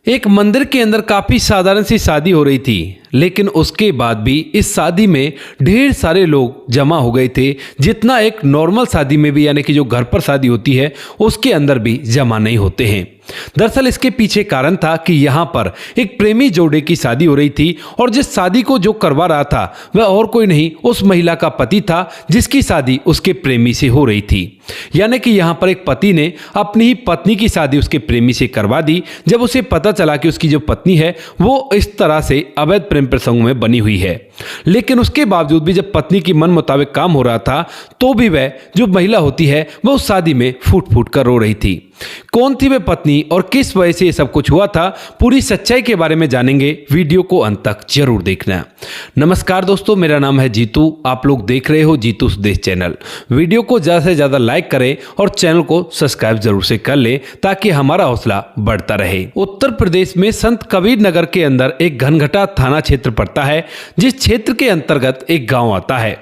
एक मंदिर के अंदर काफी साधारण सी शादी हो रही थी, लेकिन उसके बाद भी इस शादी में ढेर सारे लोग जमा हो गए थे, जितना एक नॉर्मल शादी में भी यानी कि जो घर पर शादी होती है उसके अंदर भी जमा नहीं होते हैं। दरअसल इसके पीछे कारण था कि यहाँ पर एक प्रेमी जोड़े की शादी हो रही थी और जिस शादी को जो करवा रहा था वह और कोई नहीं उस महिला का पति था, जिसकी शादी उसके प्रेमी से हो रही थी। यानी कि यहाँ पर एक पति ने अपनी ही पत्नी की शादी उसके प्रेमी से करवा दी, जब उसे पता चला कि उसकी जो पत्नी है वो इस तरह से अवैध प्रेम प्रसंग में बनी हुई है। लेकिन उसके बावजूद भी जब पत्नी की मन मुताबिक काम हो रहा था तो भी वह जो महिला होती है वह उस शादी में फूट फूट कर रो रही थी। कौन थी वह पत्नी और किस वजह से ये सब कुछ हुआ था, पूरी सच्चाई के बारे में जानेंगे। वीडियो को अंत तक जरूर देखना। नमस्कार दोस्तों, मेरा नाम है जीतू। आप लोग देख रहे हो जीतू स्वदेश चैनल। वीडियो को ज्यादा से ज्यादा लाइक करें और चैनल को सब्सक्राइब जरूर से कर लें ताकि हमारा हौसला बढ़ता रहे। उत्तर प्रदेश में संत कबीर नगर के अंदर एक घनघटा थाना क्षेत्र पड़ता है, जिस क्षेत्र के अंतर्गत एक गाँव आता है।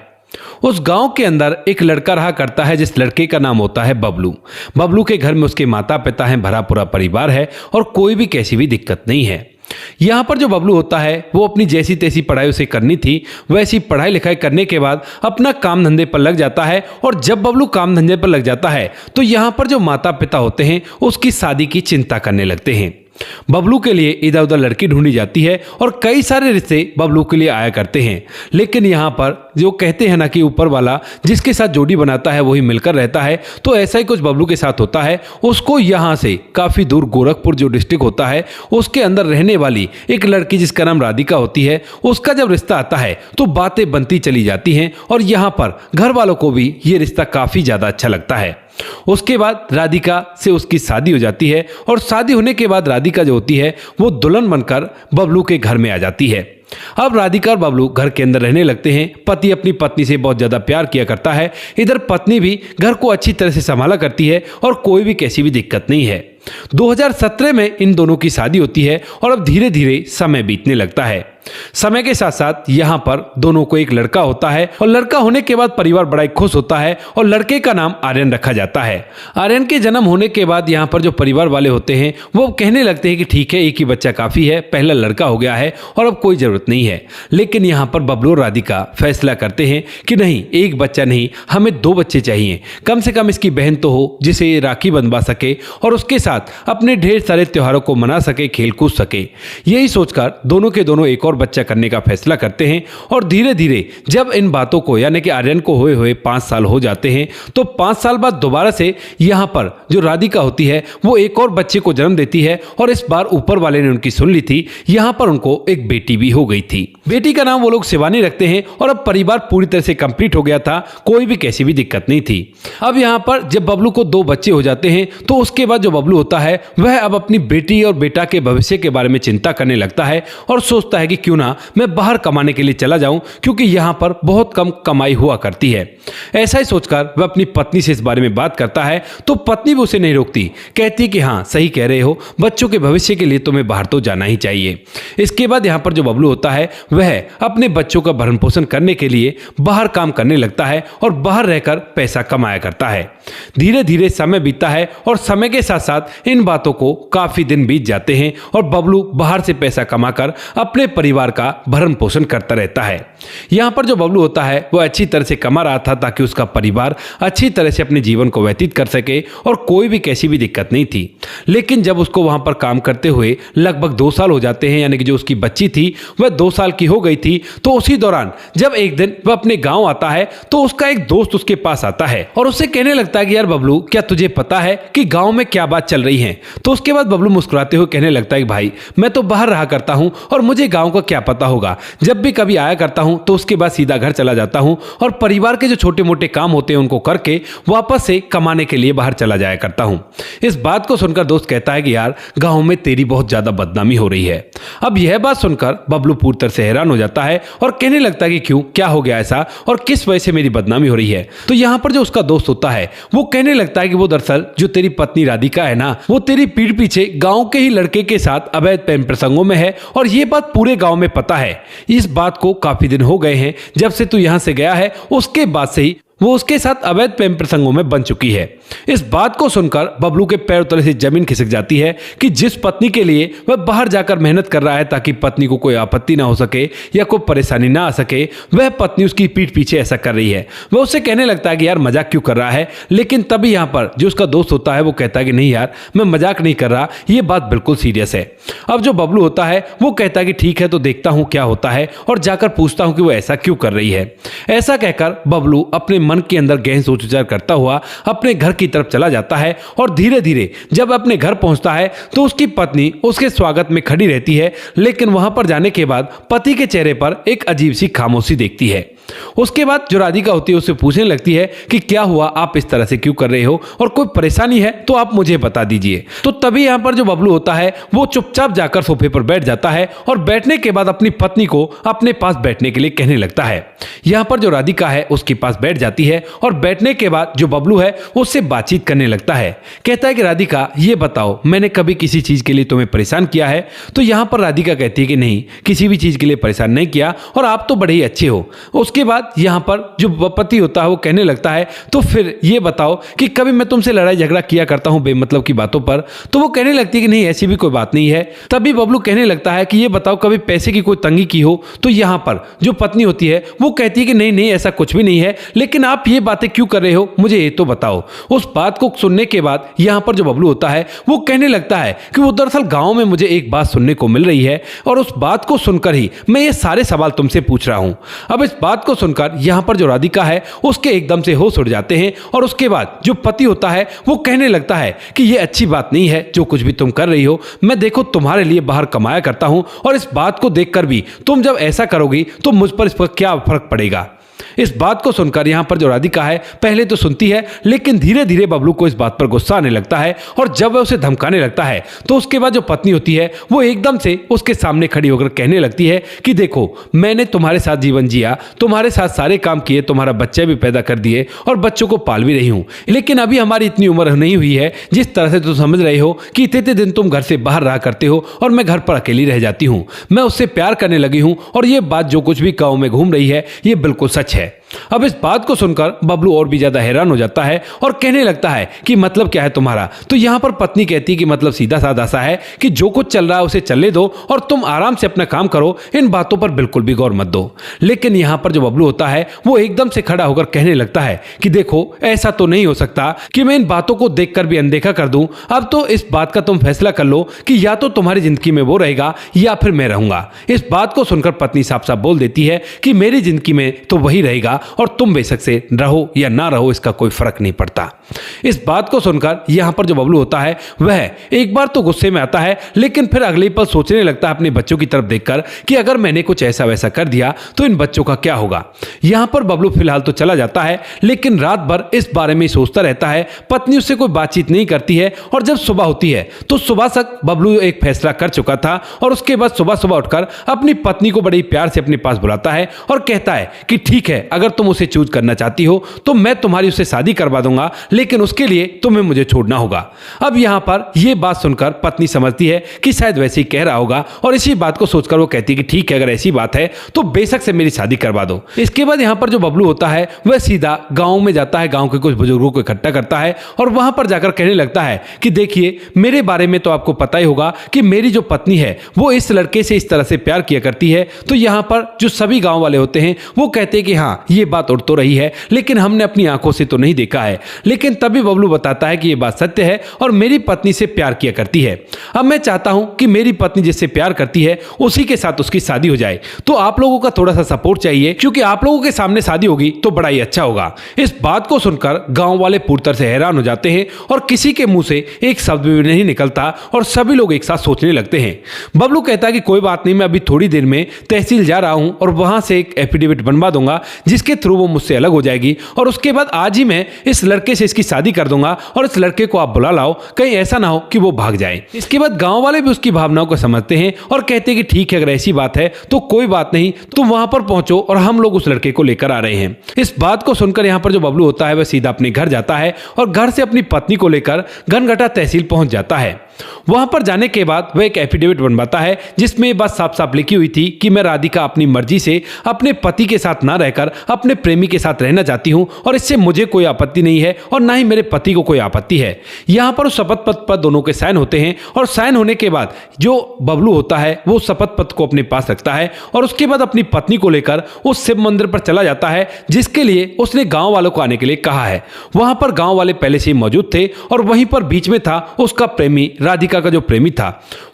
उस गांव के अंदर एक लड़का रहा करता है, जिस लड़के का नाम होता है बबलू। बबलू के घर में उसके माता पिता हैं, भरा पूरा परिवार है और कोई भी कैसी भी दिक्कत नहीं है। यहाँ पर जो बबलू होता है वो अपनी जैसी तैसी पढ़ाई उसे करनी थी, वैसी पढ़ाई लिखाई करने के बाद अपना काम धंधे पर लग जाता है। और जब बबलू काम धंधे पर लग जाता है तो यहाँ पर जो माता पिता होते हैं उसकी शादी की चिंता करने लगते हैं। बबलू के लिए इधर उधर लड़की ढूंढी जाती है और कई सारे रिश्ते बबलू के लिए आया करते हैं। लेकिन यहाँ पर जो कहते हैं ना कि ऊपर वाला जिसके साथ जोड़ी बनाता है वही मिलकर रहता है, तो ऐसा ही कुछ बबलू के साथ होता है। उसको यहाँ से काफ़ी दूर गोरखपुर जो डिस्ट्रिक्ट होता है उसके अंदर रहने वाली एक लड़की जिसका नाम राधिका होती है, उसका जब रिश्ता आता है तो बातें बनती चली जाती हैं और यहाँ पर घर वालों को भी ये रिश्ता काफ़ी ज़्यादा अच्छा लगता है। उसके बाद राधिका से उसकी शादी हो जाती है और शादी होने के बाद राधिका जो होती है वो दुल्हन बनकर बबलू के घर में आ जाती है। अब राधिका और बबलू घर के अंदर रहने लगते हैं। पति अपनी पत्नी से बहुत ज्यादा प्यार किया करता है, इधर पत्नी भी घर को अच्छी तरह से संभाला करती है और कोई भी कैसी भी दिक्कत नहीं है। 2017 में इन दोनों की शादी होती है और अब धीरे धीरे समय बीतने लगता है। समय के साथ साथ यहाँ पर दोनों को एक लड़का होता है और लड़का होने के बाद परिवार बड़ा ही खुश होता है और लड़के का नाम आर्यन रखा जाता है। आर्यन के जन्म होने के बाद यहाँ पर जो परिवार वाले होते हैं वो कहने लगते हैं कि ठीक है, एक ही बच्चा काफी है, पहला लड़का हो गया है और अब कोई जरूरत नहीं है। लेकिन यहाँ पर बबलू और राधिका फैसला करते हैं कि नहीं, एक बच्चा नहीं, हमें 2 बच्चे चाहिए। कम से कम इसकी बहन तो हो जिसे ये राखी बंधवा सके और उसके साथ अपने ढेर सारे त्योहारों को मना सके, खेल कूद सके। यही सोचकर दोनों के दोनों एक और बच्चा करने का फैसला करते हैं। और धीरे धीरे जब इन बातों को यानी कि आर्यन को हुए हुए 5 साल हो जाते हैं तो 5 साल बाद दोबारा से यहाँ पर जो राधिका होती है वो एक और बच्चे को जन्म देती है और इस बार ऊपर वाले ने उनकी सुन ली थी। यहाँ पर उनको एक बेटी भी हो गई थी। बेटी का नाम वो लोग शिवानी रखते हैं और अब परिवार पूरी तरह से कंप्लीट हो गया था, कोई भी कैसी भी दिक्कत नहीं थी। अब यहाँ पर जब बबलू को 2 बच्चे हो जाते हैं तो उसके बाद जो बबलू होता है वह अब अपनी बेटी और बेटा के भविष्य के बारे में चिंता करने लगता है और सोचता है कि क्यों ना मैं बाहर कमाने के लिए चला जाऊं, क्योंकि यहाँ पर बहुत कम कमाई हुआ करती है। ऐसा ही सोचकर वह अपनी पत्नी से इस बारे में बात करता है तो पत्नी भी उसे नहीं रोकती, कहती कि हाँ सही कह रहे हो, बच्चों के भविष्य के लिए तुम्हें बाहर तो जाना ही चाहिए। इसके बाद यहाँ पर जो बबलू होता है वह अपने बच्चों का भरण पोषण करने के लिए बाहर काम करने लगता है और बाहर रहकर पैसा कमाया करता है। धीरे धीरे समय बीतता है और समय के साथ साथ इन बातों को काफी दिन बीत जाते हैं और बबलू बाहर से पैसा कमाकर अपने परिवार का भरण पोषण करता रहता है। यहाँ पर जो बबलू होता है वो अच्छी तरह से कमा रहा था ताकि उसका परिवार अच्छी तरह से अपने जीवन को व्यतीत कर सके और कोई भी कैसी भी दिक्कत नहीं थी। लेकिन जब उसको वहां पर काम करते हुए लगभग 2 साल हो जाते हैं, यानी कि जो उसकी बच्ची थी वह 2 साल की हो गई थी, तो उसी दौरान जब एक दिन वह अपने गाँव आता है तो उसका एक दोस्त उसके पास आता है और उससे कहने लगता है कि यार बबलू, क्या तुझे पता है कि गाँव में क्या बात चल रही है? तो उसके बाद बबलू मुस्कुराते हुए कहने लगता है कि भाई, मैं तो बाहर रहा करता हूँ और मुझे गाँव का क्या पता होगा। जब भी कभी आया करता हूं तो उसके बाद सीधा घर चला जाता हूं और परिवार के जो छोटे मोटे काम होते हैं उनको करके वापस से कमाने के लिए बाहर चला जाया करता हूं। इस बात को सुनकर दोस्त कहता है कि यार, गांव में तेरी बहुत ज्यादा बदनामी हो रही है। अब यह बात सुनकर बबलू पूरी तरह से हैरान हो जाता है और कहने लगता है कि क्यों, क्या हो गया ऐसा और किस वजह से मेरी बदनामी हो रही है? तो यहाँ पर जो उसका दोस्त होता है वो कहने लगता है कि वो दरअसल जो तेरी पत्नी राधिका है ना, वो तेरी पीठ पीछे गाँव के ही लड़के के साथ अवैध प्रेम प्रसंगों में है और ये बात पूरे गाँव में पता है। इस बात को काफी दिन हो गए हैं, जब से तू यहां से गया है उसके बाद से ही वो उसके साथ अवैध प्रेम प्रसंगों में बन चुकी है। इस बात को सुनकर बबलू के पैर तले से जमीन खिसक जाती है कि जिस पत्नी के लिए वह बाहर जाकर मेहनत कर रहा है ताकि पत्नी को कोई आपत्ति ना हो सके या कोई परेशानी ना आ सके, वह पत्नी उसकी पीठ पीछे ऐसा कर रही है। वह उससे कहने लगता है कि यार मजाक क्यों कर रहा है, लेकिन तभी यहाँ पर जो उसका दोस्त होता है वो कहता है कि नहीं यार मैं मजाक नहीं कर रहा, ये बात बिल्कुल सीरियस है। अब जो बबलू होता है वो कहता है कि ठीक है तो देखता हूँ क्या होता है और जाकर पूछता हूँ कि वो ऐसा क्यों कर रही है। ऐसा कहकर बबलू अपने मन के अंदर गहन सोच विचार करता हुआ अपने घर की तरफ चला जाता है और धीरे धीरे जब अपने घर पहुंचता है तो उसकी पत्नी उसके स्वागत में खड़ी रहती है, लेकिन वहां पर जाने के बाद पति के चेहरे पर एक अजीब सी खामोशी देखती है। उसके बाद जो राधिका होती है उससे पूछने लगती है कि क्या हुआ, आप इस तरह से क्यों कर रहे हो और कोई परेशानी है तो आप मुझे बता दीजिए। तो तभी यहाँ पर जो बबलू होता है वो चुपचाप जाकर सोफे पर बैठ जाता है और बैठने के बाद अपनी पत्नी को अपने पास बैठने के लिए कहने लगता है। यहाँ पर जो राधिका है उसके पास बैठ जाती है और बैठने के बाद जो बबलू है उससे बातचीत करने लगता है। कहता है कि राधिका ये बताओ मैंने कभी किसी चीज के लिए तुम्हें परेशान किया है? तो यहाँ पर राधिका कहती है कि नहीं, किसी भी चीज के लिए परेशान नहीं किया और आप तो बड़े ही अच्छे हो। उसके बाद यहाँ पर जो पति होता है वो कहने लगता है तो फिर ये बताओ कि कभी मैं तुमसे लड़ाई झगड़ा किया करता हूँ बेमतलब की बातों पर? तो वो कहने लगती है कि नहीं ऐसी भी कोई बात नहीं है। तभी बबलू कहने लगता है कि ये बताओ कभी पैसे की कोई तंगी की हो? तो यहाँ पर जो पत्नी होती है वो कहती है कि नहीं नहीं ऐसा कुछ भी नहीं है, लेकिन आप ये बातें क्यों कर रहे हो मुझे ये तो बताओ। उस बात को सुनने के बाद यहाँ पर जो बबलू होता है वो कहने लगता है कि वो दरअसल गांव में मुझे एक बात सुनने को मिल रही है और उस बात को सुनकर ही मैं ये सारे सवाल तुमसे पूछ रहा हूं। अब इस बात को सुनकर यहाँ पर जो राधिका है उसके एकदम से होश उड़ जाते हैं और उसके बाद जो पति होता है वो कहने लगता है कि ये अच्छी बात नहीं है जो कुछ भी तुम कर रही हो। मैं देखो तुम्हारे लिए बाहर कमाया करता हूं और इस बात को देखकर भी तुम जब ऐसा करोगी तो मुझ पर इस पर क्या फर्क पड़ेगा। इस बात को सुनकर यहाँ पर जो राधिका है पहले तो सुनती है, लेकिन धीरे धीरे बबलू को इस बात पर गुस्सा आने लगता है और जब वह उसे धमकाने लगता है तो उसके बाद जो पत्नी होती है वो एकदम से उसके सामने खड़ी होकर कहने लगती है कि देखो मैंने तुम्हारे साथ जीवन जिया, तुम्हारे साथ सारे काम किए, तुम्हारा बच्चे भी पैदा कर दिए और बच्चों को पाल भी रही हूँ, लेकिन अभी हमारी इतनी उम्र नहीं हुई है जिस तरह से तुम समझ रहे हो कि इतने दिन तुम घर से बाहर रहा करते हो और मैं घर पर अकेली रह जाती हूँ। मैं उससे प्यार करने लगी हूँ और ये बात जो कुछ भी गाँव में घूम रही है ये बिल्कुल सच है। अब इस बात को सुनकर बबलू और भी ज्यादा हैरान हो जाता है और कहने लगता है कि मतलब क्या है तुम्हारा? तो यहाँ पर पत्नी कहती है कि मतलब सीधा साधा सा है कि जो कुछ चल रहा है उसे चलने दो और तुम आराम से अपना काम करो, इन बातों पर बिल्कुल भी गौर मत दो। लेकिन यहाँ पर जो बबलू होता है वो एकदम से खड़ा होकर कहने लगता है कि देखो ऐसा तो नहीं हो सकता कि मैं इन बातों को देखकर भी अनदेखा कर दूं। अब तो इस बात का तुम फैसला कर लो कि या तो तुम्हारी जिंदगी में वो रहेगा या फिर मैं रहूंगा। इस बात को सुनकर पत्नी साफ साफ बोल देती है कि मेरी जिंदगी में तो वही रहेगा और तुम बेशक से रहो या ना रहो इसका कोई फर्क नहीं पड़ता। इस बात को सुनकर यहां पर जो बबलू होता है वह एक बार तो गुस्से में आता है, लेकिन फिर अगले पल सोचने लगता है अपने बच्चों की तरफ देखकर कि अगर मैंने कुछ ऐसा वैसा कर दिया तो इन बच्चों का क्या होगा। यहां पर बबलू फिलहाल तो चला जाता है, लेकिन रात भर इस बारे में सोचता रहता है। पत्नी उससे कोई बातचीत नहीं करती है और जब सुबह होती है तो सुबह तक बबलू एक फैसला कर चुका था और उसके बाद सुबह सुबह उठकर अपनी पत्नी को बड़े प्यार से अपने पास बुलाता है और कहता है कि ठीक है अगर तुम उसे चूज करना चाहती हो तो मैं तुम्हारी उससे शादी करवा दूंगा, लेकिन उसके लिए तुम्हें मुझे छोड़ना होगा। अब यहां पर यह बात सुनकर पत्नी समझती है कि शायद वैसे ही कह रहा होगा और इसी बात को सोचकर वो कहती है कि ठीक है अगर ऐसी बात है तो बेशक से मेरी शादी करवा दो। इसके बाद यहां पर जो बबलू होता है वह सीधा गांव में जाता है, गांव के कुछ बुजुर्गों को इकट्ठा करता है और वहां पर जाकर कहने लगता है कि देखिए मेरे बारे में तो आपको पता ही होगा कि मेरी जो पत्नी है वो इस लड़के से इस तरह से प्यार किया करती है। तो यहां पर जो सभी गांव वाले होते हैं वो कहते हैं कि हाँ ये बात उड़ तो रही है, लेकिन हमने अपनी आंखों से तो नहीं देखा है। लेकिन तभी बबलू बताता है कि ये बात सत्य है और मेरी पत्नी से प्यार किया करती है। अब मैं चाहता हूं कि मेरी पत्नी जिससे प्यार करती है उसी के साथ उसकी शादी हो जाए, तो आप लोगों का थोड़ा सा सपोर्ट चाहिए क्योंकि आप लोगों के सामने शादी होगी तो बड़ा ही अच्छा होगा। इस बात को सुनकर गांव वाले पूरी तरह से हैरान हो जाते हैं और किसी के मुंह से एक शब्द भी नहीं निकलता और सभी लोग एक साथ सोचने लगते हैं। बबलू कहता है कि कोई बात नहीं, मैं अभी थोड़ी देर में तहसील जा रहा हूं और वहां से एक एफिडेविट बनवा दूंगा जिसके थ्रू वो मुझसे अलग हो जाएगी और उसके बाद आज ही मैं इस लड़के से इसकी शादी कर दूंगा और इस लड़के को आप बुला लाओ, कहीं ऐसा ना हो कि वो भाग जाए। इसके बाद गांव वाले भी उसकी भावनाओं को समझते हैं और कहते हैं कि ठीक है अगर ऐसी बात है तो कोई बात नहीं, तुम वहां पर पहुंचो और हम लोग उस लड़के को लेकर आ रहे हैं। इस बात को सुनकर यहाँ पर जो बबलू होता है वह सीधा अपने घर जाता है और घर से अपनी पत्नी को लेकर घनघटा तहसील पहुंच जाता है। वहां पर जाने के बाद वह एक एफिडेविट बनवाता है जिसमें ये बात साफ साफ लिखी हुई थी कि मैं राधिका अपनी मर्जी से अपने पति के साथ ना रहकर अपने प्रेमी के साथ रहना चाहती हूं और इससे मुझे कोई आपत्ति नहीं है और ना ही मेरे पति को कोई आपत्ति है। यहां पर उस शपथ पत्र पर दोनों के साइन होते हैं और साइन होने के बाद जो बबलू होता है वो शपथ पत्र को अपने पास रखता है और उसके बाद अपनी पत्नी को लेकर उस शिव मंदिर पर चला जाता है जिसके लिए उसने गांव वालों को आने के लिए कहा है। वहां पर गांव वाले पहले से ही मौजूद थे और वहीं पर बीच में था उसका प्रेमी, राधिका का जो प्रेमी था।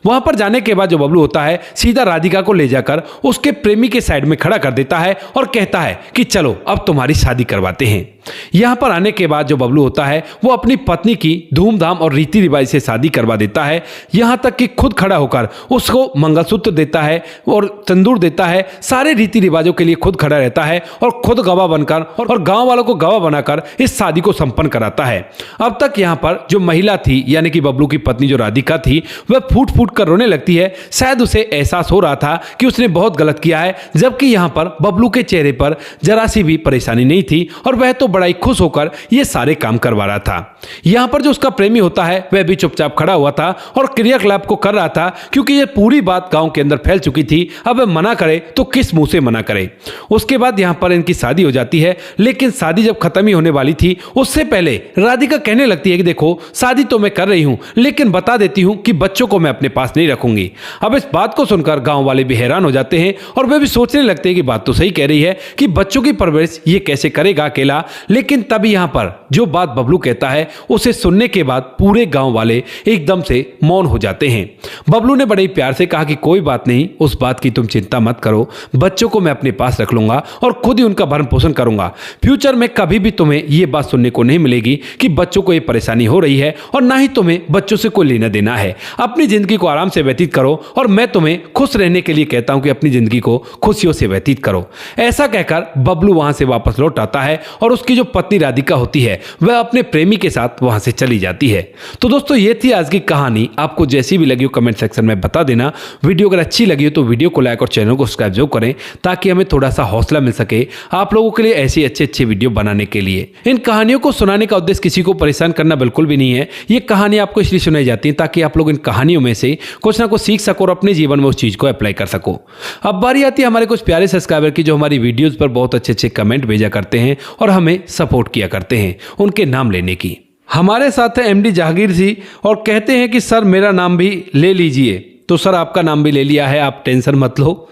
वहां पर जाने के बाद जो बबलू होता है सीधा राधिका को ले जाकर उसके प्रेमी के साइड में खड़ा कर देता है और कहता है कि चलो अब तुम्हारी शादी करवाते हैं। यहां पर आने के बाद जो बबलू होता है वो अपनी पत्नी की धूमधाम और रीति रिवाज से शादी करवा देता है, यहां तक कि खुद खड़ा होकर उसको मंगलसूत्र देता है और तंदूर देता है। सारे रीति रिवाजों के लिए खुद खड़ा रहता है और खुद गवाह बनकर और गांव वालों को गवाह बनाकर इस शादी को संपन्न कराता है। अब तक यहां पर जो महिला थी यानी कि बबलू की पत्नी जो राधिका थी वह फूट फूट कर रोने लगती है। शायद उसे एहसास हो रहा था कि उसने बहुत गलत किया है, जबकि यहां पर बबलू के चेहरे पर जरा सी भी परेशानी नहीं थी और वह तो बड़ा ही खुश होकर ये सारे काम करवा रहा था। यहां पर जो उसका प्रेमी होता है वह भी चुपचाप खड़ा हुआ था और क्रियाकलाप को कर रहा था क्योंकि ये पूरी बात गांव के अंदर फैल चुकी थी। अब वह मना करे तो किस मुंह से मना करे। उसके बाद यहां पर इनकी शादी हो जाती है, लेकिन शादी जब खत्म ही होने वाली थी उससे पहले राधिका कहने लगती है कि देखो शादी तो मैं कर रही हूं लेकिन बता देती हूं कि बच्चों को मैं अपने पास नहीं रखूंगी। अब इस बात को सुनकर गांव वाले भी हैरान हो जाते हैं और वे भी सोचने लगते हैं कि बात तो सही कह रही है कि बच्चों की परवरिश ये कैसे करेगा अकेला। लेकिन तभी यहां पर जो बात बबलू कहता है उसे सुनने के बाद पूरे गांव वाले एकदम से मौन हो जाते हैं। बबलू ने बड़े ही प्यार से कहा कि कोई बात नहीं, उस बात की तुम चिंता मत करो, बच्चों को मैं अपने पास रख लूंगा और खुद ही उनका भरण पोषण करूंगा। फ्यूचर में कभी भी तुम्हें यह बात सुनने को नहीं मिलेगी कि बच्चों को यह परेशानी हो रही है और ना ही तुम्हें बच्चों से कोई लेना देना है। अपनी जिंदगी को आराम से व्यतीत करो और मैं तुम्हें खुश रहने के लिए कहता हूं कि अपनी जिंदगी को खुशियों से व्यतीत करो। ऐसा कहकर बबलू वहां से वापस लौट आता है और उसकी जो पत्नी राधिका होती है वह अपने प्रेमी के साथ वहां से चली जाती है। तो दोस्तों ये थी आज की कहानी। आपको जैसी भी लगी हो कमेंट सेक्शन में बता देना। वीडियो अगर अच्छी लगी हो तो वीडियो को लाइक और चैनल को सब्सक्राइब जरूर करें ताकि हमें थोड़ा सा हौसला मिल सके आप लोगों के लिए ऐसी अच्छे वीडियो बनाने के लिए। इन कहानियों को सुनाने का उद्देश्य किसी को परेशान करना बिल्कुल भी नहीं है। ये कहानी आपको इसलिए सुनाई जाती है ताकि आप लोग इन कहानियों में से कुछ ना कुछ सीख सको और अपने जीवन में उस चीज को अप्लाई कर सको। अब बारी आती है हमारे कुछ प्यारे सब्सक्राइबर की जो हमारी वीडियोज पर बहुत अच्छे कमेंट भेजा करते हैं और हमें सपोर्ट किया करते हैं। उनके नाम लेने की हमारे साथ है एमडी जहांगीर जी और कहते हैं कि सर मेरा नाम भी ले लीजिए। तो सर आपका नाम भी ले लिया है, आप टेंशन मत लो।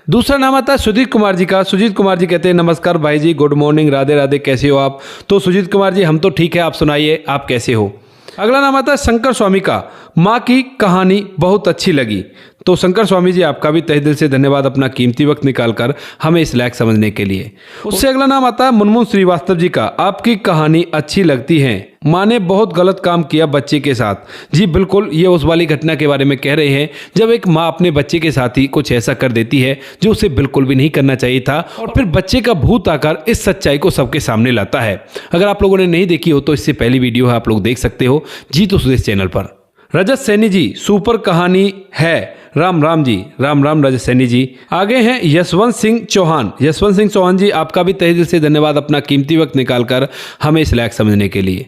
दूसरा नाम आता है सुजीत कुमार जी का। सुजीत कुमार जी कहते हैं नमस्कार भाई जी, गुड मॉर्निंग, राधे राधे, कैसे हो आप। तो सुजीत कुमार जी हम तो ठीक है, आप सुनाइए आप कैसे हो। अगला नाम आता है शंकर स्वामी का। माँ की कहानी बहुत अच्छी लगी। तो शंकर स्वामी जी आपका भी तहे दिल से धन्यवाद अपना कीमती वक्त निकालकर हमें इस लायक समझने के लिए। उससे अगला नाम आता है मुनमुन श्रीवास्तव जी का। आपकी कहानी अच्छी लगती है, माँ ने बहुत गलत काम किया बच्चे के साथ। जी बिल्कुल, ये उस वाली घटना के बारे में कह रहे हैं जब एक माँ अपने बच्चे के साथ ही कुछ ऐसा कर देती है जो उसे बिल्कुल भी नहीं करना चाहिए था और फिर बच्चे का भूत आकर इस सच्चाई को सबके सामने लाता है। अगर आप लोगों ने नहीं देखी हो तो इससे पहली वीडियो है, आप लोग देख सकते हो जी तो सुदेश चैनल पर। रजत सैनी जी सुपर कहानी है। राम राम जी, राम राम रजत सैनी जी। आगे हैं यशवंत सिंह चौहान। यशवंत सिंह चौहान जी आपका भी तहे दिल से धन्यवाद अपना कीमती वक्त निकालकर हमें इस लायक समझने के लिए।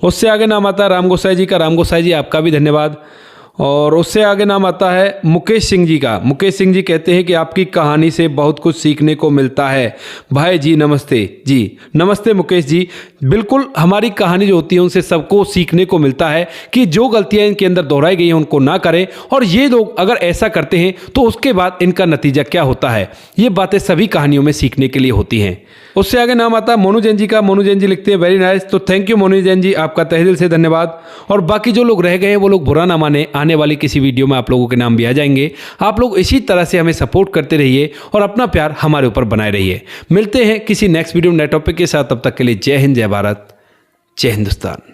उससे आगे नाम आता है राम गोसाई जी का। राम गोसाई जी आपका भी धन्यवाद। और उससे आगे नाम आता है मुकेश सिंह जी का। मुकेश सिंह जी कहते हैं कि आपकी कहानी से बहुत कुछ सीखने को मिलता है भाई जी, नमस्ते जी। नमस्ते मुकेश जी। बिल्कुल, हमारी कहानी जो होती है उनसे सबको सीखने को मिलता है कि जो गलतियां इनके अंदर दोहराई गई हैं उनको ना करें और ये लोग अगर ऐसा करते हैं तो उसके बाद इनका नतीजा क्या होता है, ये बातें सभी कहानियों में सीखने के लिए होती हैं। उससे आगे नाम आता है मोनू जैन जी का। मोनू जैन जी लिखते हैं वेरी नाइस। तो थैंक यू मोनू जैन जी, आपका तहे दिल से धन्यवाद। और बाकी जो लोग रह गए हैं वो लोग बुरा ना माने, आने वाली किसी वीडियो में आप लोगों के नाम भी आ जाएंगे। आप लोग इसी तरह से हमें सपोर्ट करते रहिए और अपना प्यार हमारे ऊपर बनाए रहिए। मिलते हैं किसी नेक्स्ट वीडियो नए टॉपिक के साथ, तब तक के लिए जय हिंद, जय भारत, जय हिंदुस्तान।